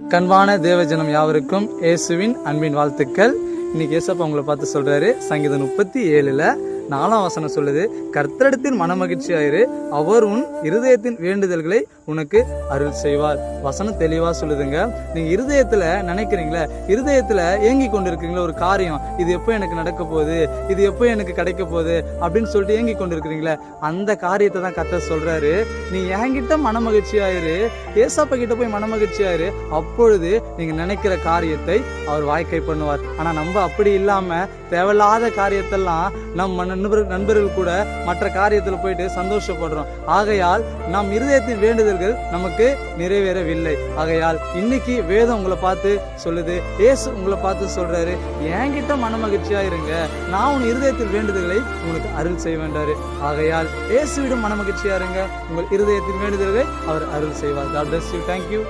கண்பான தேவஜனம் யாவருக்கும் இயேசுவின் அன்பின் வாழ்த்துக்கள். இன்னைக்கு ஏசப்பா உங்களை பார்த்து சொல்றாரு, சங்கீதம் 37 4ஆம் வசனம் சொல்லுது, கர்த்தரிடத்தில் மனமகிழ்ச்சியாயிரு, அவர் உன் இருதயத்தின் வேண்டுதல்களை உனக்கு அருள் செய்வார். வசனம் தெளிவா சொல்லுதுங்க. நீங்க இருதயத்துல நினைக்கிறீங்களா, இருதயத்துல ஏங்கி கொண்டிருக்கிறீங்களா ஒரு காரியம், இது எப்போ எனக்கு நடக்க போகுது, இது எப்போ எனக்கு கிடைக்க போகுது அப்படின்னு சொல்லிட்டு ஏங்கி கொண்டிருக்கிறீங்களா, அந்த காரியத்தை தான் கர்த்தர் சொல்றாரு. நீ என்கிட்ட மனமகிழ்ச்சியாயிரு, ஏசப்பா கிட்ட போய் மனமகிழ்ச்சியாயிரு, அப்பொழுது நீங்க நினைக்கிற காரியத்தை அவர் வாய்க்கை பண்ணுவார். ஆனா நம்ம அப்படி இல்லாம தேவையில்லாத காரியத்தெல்லாம் நம்ம நண்பர்கள் கூட மற்ற காரியத்துல போயிட்டு சந்தோஷப்படுறோம். ஆகையால் நம் இருதயத்தின் வேண்டுதல்கள் நமக்கு நிறைவேறவில்லை. ஆகையால் இன்னைக்கு வேதம் உங்களை பார்த்து சொல்லுது, இயேசு உங்களை பார்த்து சொல்றாரு, என்கிட்ட மனமகிழ்ச்சியா இருங்க, நான் உன் இருதயத்தின் வேண்டுதல்களை உங்களுக்கு அருள் செய்ய வேண்டாரு. ஆகையால் இயேசுவிடம் மனமகிழ்ச்சியா இருங்க, உங்கள் இருதயத்தின் வேண்டுதல்களை அவர் அருள் செய்வார். God bless you. Thank you.